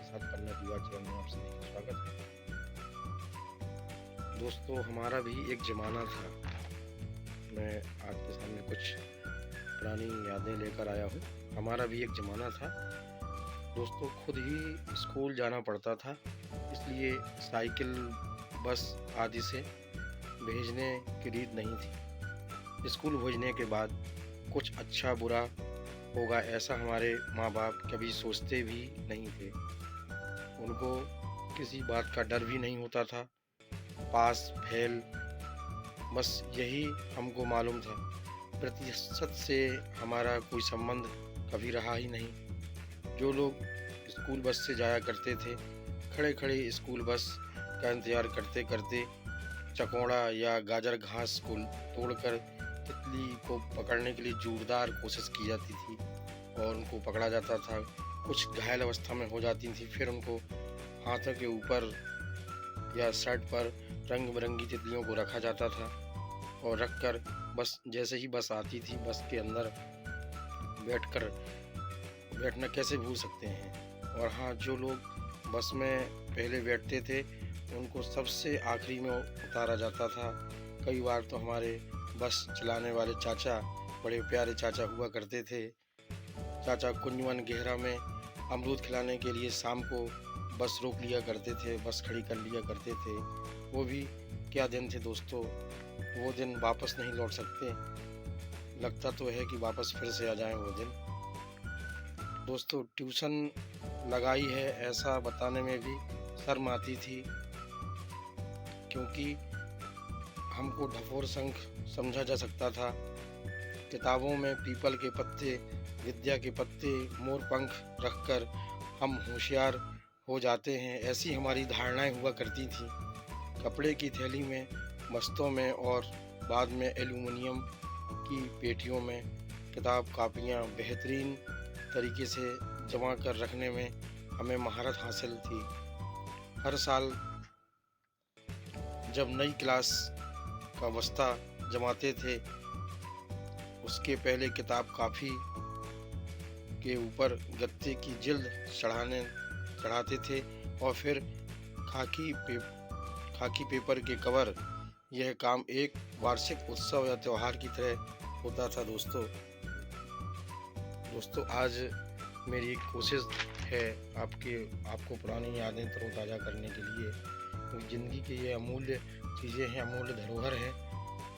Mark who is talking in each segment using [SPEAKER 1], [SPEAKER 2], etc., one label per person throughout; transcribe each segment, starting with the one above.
[SPEAKER 1] साथ पन्ना युवा चैनल में आप सभी का स्वागत है। दोस्तों, हमारा भी एक ज़माना था। मैं आपके सामने कुछ पुरानी यादें लेकर आया हूँ। हमारा भी एक ज़माना था। दोस्तों, खुद ही स्कूल जाना पड़ता था, इसलिए साइकिल, बस आदि से भेजने की रीत नहीं थी। स्कूल भेजने के बाद कुछ अच्छा बुरा होगा ऐसा हमारे माँ-बाप कभी सोचते भी नहीं थे। उनको किसी बात का डर भी नहीं होता था। पास, फेल, बस यही हमको मालूम था। प्रतिशत से हमारा कोई संबंध कभी रहा ही नहीं। जो लोग स्कूल बस से जाया करते थे, खड़े-खड़े स्कूल बस का इंतज़ार करते-करते चकोड़ा या गाजर घास को तोड़कर तितली को पकड़ने के लिए जोरदार कोशिश की जाती थी और उनको पकड़ा जाता था। कुछ घायल अवस्था में हो जाती थी, फिर उनको हाथों के ऊपर या शर्ट पर रंग-बिरंगी तितलियों को रखा जाता था और रखकर बस जैसे ही बस आती थी, बस के अंदर बैठकर बैठना कैसे भूल सकते हैं। और हाँ, जो लोग बस में पहले बैठते थे, उनको सबसे आखिरी में उतारा जाता था। कई बार तो हमारे बस चलाने वाले चाचा, बड़े प्यारे चाचा हुआ करते थे। चाचा कुंजवन गहरा में अमरूद खिलाने के लिए शाम को बस रोक लिया करते थे, बस खड़ी कर लिया करते थे। वो भी क्या दिन थे दोस्तों, वो दिन वापस नहीं लौट सकते। लगता तो है कि वापस फिर से आ जाएँ वो दिन। दोस्तों, ट्यूशन लगाई है ऐसा बताने में भी शर्म आती थी, क्योंकि हमको ढकोर संख समझा जा सकता था। किताबों में पीपल के पत्ते, विद्या के पत्ते, मोर पंख रखकर हम होशियार हो जाते हैं, ऐसी हमारी धारणाएँ हुआ करती थीं। कपड़े की थैली में, बस्तों में और बाद में एल्युमिनियम की पेटियों में किताब कापियाँ बेहतरीन तरीके से जमा कर रखने में हमें महारत हासिल थी। हर साल जब नई क्लास का बस्ता जमाते थे, उसके पहले किताब कापी के ऊपर गत्ते की जिल्द चढ़ाते थे और फिर खाकी पे खाकी पेपर के कवर। यह काम एक वार्षिक उत्सव या त्योहार की तरह होता था दोस्तों, आज मेरी एक कोशिश है आपको पुरानी यादें तरोताज़ा करने के लिए, क्योंकि ज़िंदगी की ये अमूल्य चीज़ें हैं, अमूल्य धरोहर है।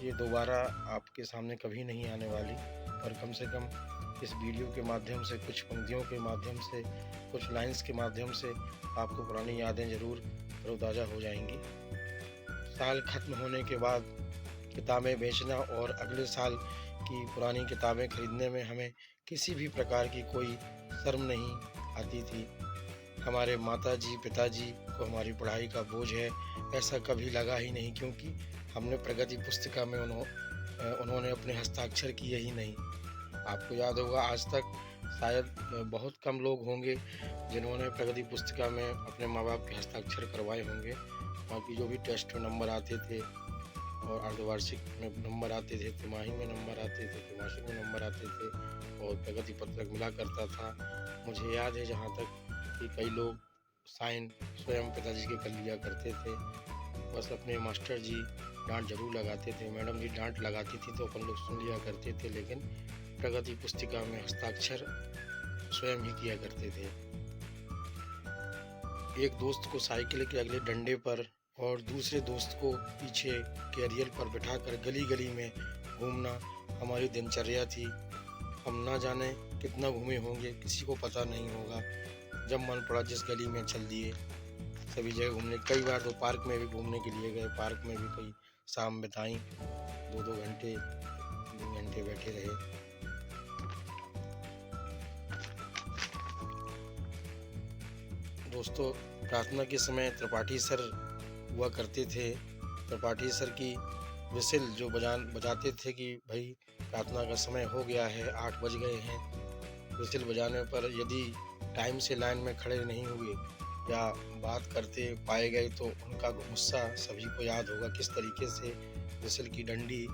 [SPEAKER 1] ये दोबारा आपके सामने कभी नहीं आने वाली, और कम से कम इस वीडियो के माध्यम से, कुछ पंक्तियों के माध्यम से, कुछ लाइन्स के माध्यम से आपको पुरानी यादें ज़रूर तरोताज़ा हो जाएंगी। साल खत्म होने के बाद किताबें बेचना और अगले साल की पुरानी किताबें खरीदने में हमें किसी भी प्रकार की कोई शर्म नहीं आती थी। हमारे माताजी, पिताजी को हमारी पढ़ाई का बोझ है, ऐसा कभी लगा ही नहीं, क्योंकि हमने प्रगति पुस्तिका में उन्होंने अपने हस्ताक्षर किए ही नहीं। आपको याद होगा, आज तक शायद बहुत कम लोग होंगे जिन्होंने प्रगति पुस्तिका में अपने माँ-बाप के हस्ताक्षर करवाए होंगे। बाकी जो भी टेस्ट में नंबर आते थे और अर्धवार्षिक में नंबर आते थे, तिमाही में नंबर आते थे, त्रैमासिक में नंबर आते थे और प्रगति पत्रक मिला करता था। मुझे याद है जहाँ तक कि कई लोग साइन स्वयं पिताजी के कर लिया करते थे। बस अपने मास्टर जी डाँट ज़रूर लगाते थे, मैडम जी डाँट लगाती थी तो अपन लोग सुन लिया करते थे, लेकिन प्रगति पुस्तिका में हस्ताक्षर स्वयं ही किया करते थे। एक दोस्त को साइकिल के अगले डंडे पर और दूसरे दोस्त को पीछे कैरियर पर बिठाकर गली-गली में घूमना हमारी दिनचर्या थी। हम ना जाने कितना घूमे होंगे, किसी को पता नहीं होगा। जब मन पड़ा जिस गली में चल दिए, सभी जगह घूमने। कई बार तो पार्क में भी घूमने के लिए गए, पार्क में भी कई शाम बिताई, 2-2 घंटे, 3 घंटे बैठे रहे। दोस्तों, प्रार्थना के समय त्रिपाठी सर हुआ करते थे। त्रिपाठी सर की विसिल जो बजाते थे कि भाई प्रार्थना का समय हो गया है, 8 बज गए हैं। विसिल बजाने पर यदि टाइम से लाइन में खड़े नहीं हुए या बात करते पाए गए तो उनका गुस्सा सभी को याद होगा, किस तरीके से विसिल की डंडी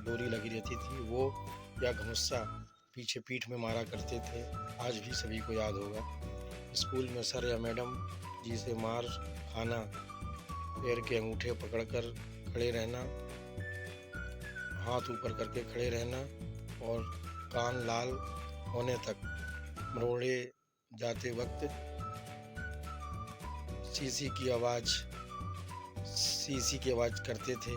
[SPEAKER 1] डोरी लगी रहती थी, वो या घमुस्सा पीछे पीठ में मारा करते थे, आज भी सभी को याद होगा। स्कूल में सर या मैडम जी से मार खाना, पैर के अंगूठे पकड़कर खड़े रहना, हाथ ऊपर करके खड़े रहना और कान लाल होने तक मरोड़े जाते वक्त सीसी की आवाज़ करते थे।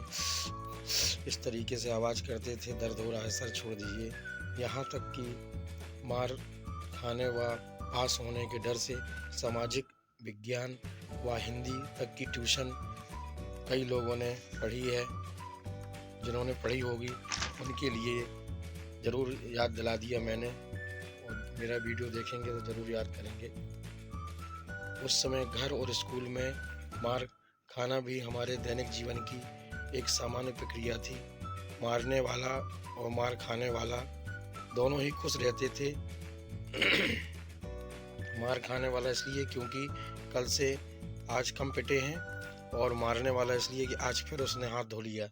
[SPEAKER 1] इस तरीके से आवाज़ करते थे, दर्द हो रहा है सर छोड़ दीजिए। यहाँ तक कि मार खाने व पास होने के डर से सामाजिक विज्ञान व हिंदी तक की ट्यूशन कई लोगों ने पढ़ी है। जिन्होंने पढ़ी होगी उनके लिए ज़रूर याद दिला दिया मैंने, और मेरा वीडियो देखेंगे तो ज़रूर याद करेंगे। उस समय घर और स्कूल में मार खाना भी हमारे दैनिक जीवन की एक सामान्य प्रक्रिया थी। मारने वाला और मार खाने वाला दोनों ही खुश रहते थे। मार खाने वाला इसलिए क्योंकि कल से आज कम पिटे हैं, और मारने वाला इसलिए कि आज फिर उसने हाथ धो लिया।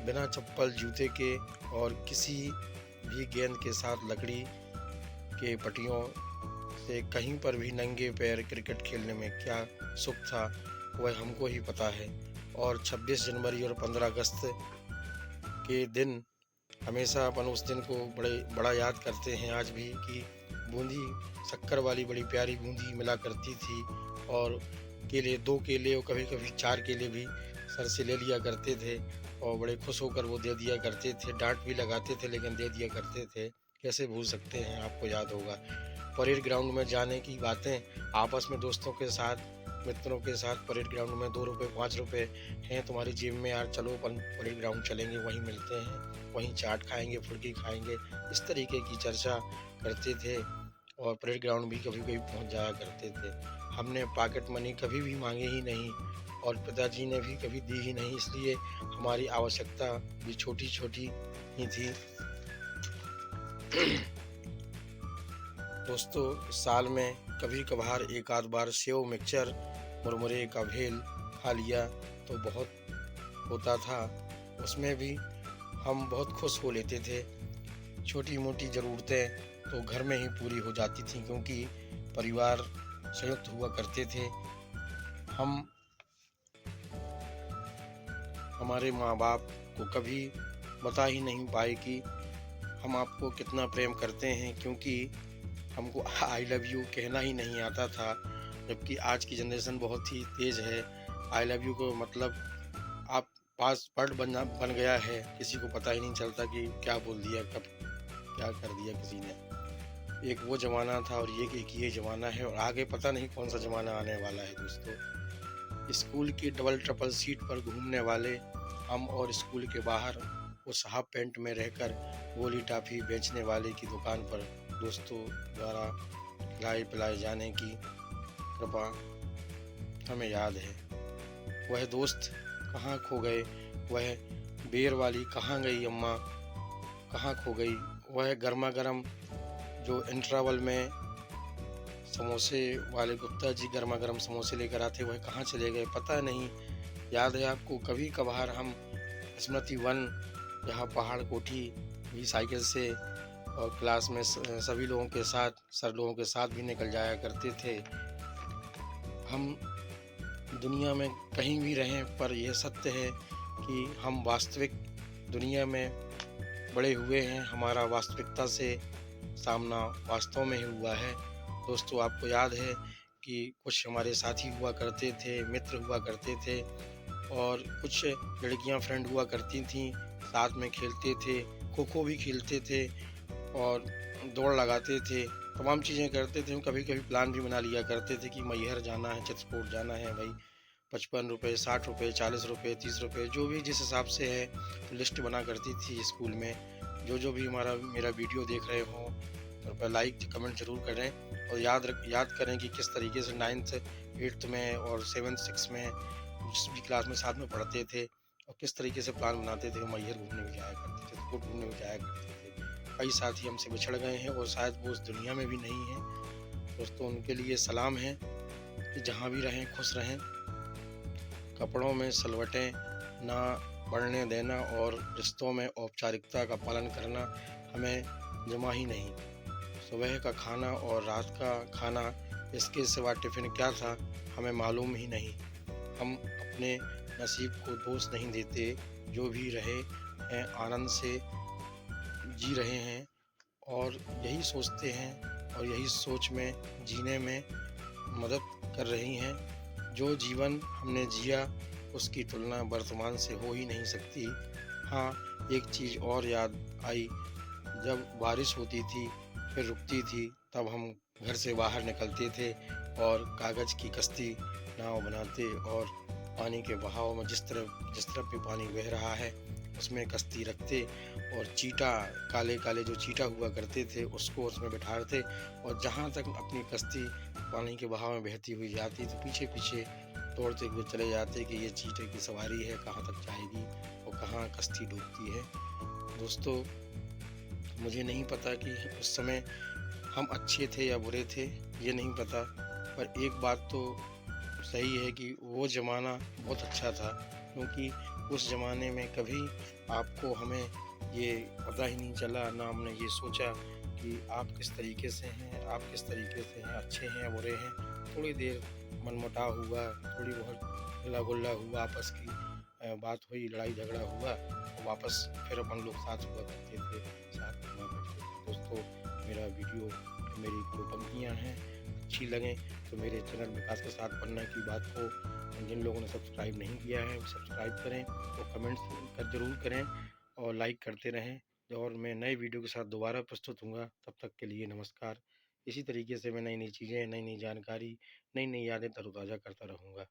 [SPEAKER 1] बिना चप्पल जूते के और किसी भी गेंद के साथ लकड़ी के पट्टियों से कहीं पर भी नंगे पैर क्रिकेट खेलने में क्या सुख था वह हमको ही पता है। और 26 जनवरी और 15 अगस्त के दिन हमेशा अपन उस दिन को बड़ा याद करते हैं आज भी, कि बूंदी शक्कर वाली बड़ी प्यारी बूंदी मिला करती थी, और केले 2 केले और कभी कभी 4 केले भी सर से ले लिया करते थे, और बड़े खुश होकर वो दे दिया करते थे। डांट भी लगाते थे लेकिन दे दिया करते थे। कैसे भूल सकते हैं, आपको याद होगा। परेड ग्राउंड में जाने की बातें आपस में दोस्तों के साथ, मित्रों के साथ परेड ग्राउंड में 2 रुपये 5 रुपये हैं तुम्हारी जेब में यार, चलो अपन परेड ग्राउंड चलेंगे, वहीं मिलते हैं, वहीं चाट खाएंगे, फुल्की खाएंगे, इस तरीके की चर्चा करते थे। और परेड ग्राउंड भी कभी कभी पहुंच जाया करते थे। हमने पॉकेट मनी कभी भी मांगे ही नहीं, और पिताजी ने भी कभी दी ही नहीं, इसलिए हमारी आवश्यकता भी छोटी छोटी ही थी। दोस्तों, साल में कभी कभार एक आध बार सेव, मिक्सचर, मुरमुरे का भेल खा लिया तो बहुत होता था। उसमें भी हम बहुत खुश हो लेते थे। छोटी मोटी ज़रूरतें तो घर में ही पूरी हो जाती थी, क्योंकि परिवार संयुक्त हुआ करते थे। हमारे माँ बाप को कभी बता ही नहीं पाए कि हम आपको कितना प्रेम करते हैं, क्योंकि हमको आई लव यू कहना ही नहीं आता था। जबकि आज की जनरेशन बहुत ही तेज़ है। आई लव यू को मतलब आप पासवर्ड बन गया है, किसी को पता ही नहीं चलता कि क्या बोल दिया, कब क्या कर दिया किसी ने। एक वो ज़माना था और एक ये ज़माना है, और आगे पता नहीं कौन सा ज़माना आने वाला है। दोस्तों, स्कूल की डबल ट्रिपल सीट पर घूमने वाले हम, और स्कूल के बाहर उस हाफ पैंट में रहकर गोली टाफी बेचने वाले की दुकान पर दोस्तों द्वारा खिलाए पिलाए जाने की कृपा हमें याद है। वह दोस्त कहाँ खो गए, वह बेर वाली कहाँ गई अम्मा, कहाँ खो गई, वह गर्मा गर्म जो इंटरवल में समोसे वाले गुप्ता जी गर्मा गर्म समोसे लेकर आते, वह कहाँ चले गए पता नहीं। याद है आपको, कभी कभार हम स्मृति वन यहाँ पहाड़ कोठी भी साइकिल से और क्लास में सभी लोगों के साथ, सर लोगों के साथ भी निकल जाया करते थे। हम दुनिया में कहीं भी रहें, पर यह सत्य है कि हम वास्तविक दुनिया में बड़े हुए हैं। हमारा वास्तविकता से सामना वास्तव में ही हुआ है। दोस्तों, आपको याद है कि कुछ हमारे साथी हुआ करते थे, मित्र हुआ करते थे, और कुछ लड़कियां फ्रेंड हुआ करती थीं, साथ में खेलते थे, खो खो भी खेलते थे और दौड़ लगाते थे, तमाम चीज़ें करते थे। कभी कभी प्लान भी बना लिया करते थे कि मैहर जाना है, चित्रकूट जाना है भाई, 55 रुपये, 60 रुपये, 40 रुपये, 30 रुपये, जो भी जिस हिसाब से है तो लिस्ट बना करती थी स्कूल में। जो भी मेरा वीडियो देख रहे हों, कृपया लाइक कमेंट जरूर करें, और याद करें कि किस तरीके से 9th 8th में और 7th 6th में जिस भी क्लास में साथ में पढ़ते थे, और किस तरीके से प्लान बनाते थे। मैहर घूमने भी जाया करते थे, चित्रकूट घूमने भी जाया करते थे। कई साथी हमसे बिछड़ गए हैं और शायद वो उस दुनिया में भी नहीं हैं। दोस्तों, उनके लिए सलाम है कि जहाँ भी रहें खुश रहें। कपड़ों में सलवटें ना बढ़ने देना और रिश्तों में औपचारिकता का पालन करना हमें जमा ही नहीं। सुबह का खाना और रात का खाना इसके सिवा टिफ़िन क्या था, हमें मालूम ही नहीं। हम अपने नसीब को दोष नहीं देते, जो भी रहे हैं आनंद से जी रहे हैं और यही सोचते हैं और यही सोच में जीने में मदद कर रही हैं। जो जीवन हमने जिया उसकी तुलना वर्तमान से हो ही नहीं सकती। हाँ, एक चीज़ और याद आई, जब बारिश होती थी फिर रुकती थी तब हम घर से बाहर निकलते थे और कागज़ की कश्ती नाव बनाते और पानी के बहाव में जिस तरफ भी पानी बह रहा है उसमें कश्ती रखते और चींटा काले-काले जो चींटा हुआ करते थे उसको उसमें बिठाते और जहाँ तक अपनी कश्ती पानी के बहाव में बहती हुई जाती तो पीछे-पीछे दौड़ते हुए चले जाते कि ये चींटे की सवारी है, कहाँ तक जाएगी और कहाँ कश्ती डूबती है। दोस्तों, मुझे नहीं पता कि उस समय हम अच्छे थे या बुरे थे, ये नहीं पता, पर एक बात तो सही है कि वो ज़माना बहुत अच्छा था, क्योंकि उस ज़माने में कभी आपको हमें ये पता ही नहीं चला, ना हमने ये सोचा कि आप किस तरीके से हैं, आप किस तरीके से हैं, अच्छे हैं या बुरे हैं। थोड़ी देर मनमुटाव हुआ, थोड़ी बहुत हल्ला-गुल्ला हुआ, आपस की बात हुई, लड़ाई-झगड़ा हुआ, और वापस फिर अपन लोग साथ हुआ करते थे, साथ घूमा करते थे। दोस्तों, मेरा वीडियो, मेरी जो पंक्तियाँ हैं, अच्छी लगें तो मेरे चैनल विकास के साथ पन्ना की बात को जिन लोगों ने सब्सक्राइब नहीं किया है वो सब्सक्राइब करें और कमेंट्स कर ज़रूर करें और लाइक करते रहें। और मैं नए वीडियो के साथ दोबारा प्रस्तुत हूँगा, तब तक के लिए नमस्कार। इसी तरीके से मैं नई नई चीज़ें, नई नई जानकारी, नई नई यादें तरोताज़ा करता रहूँगा।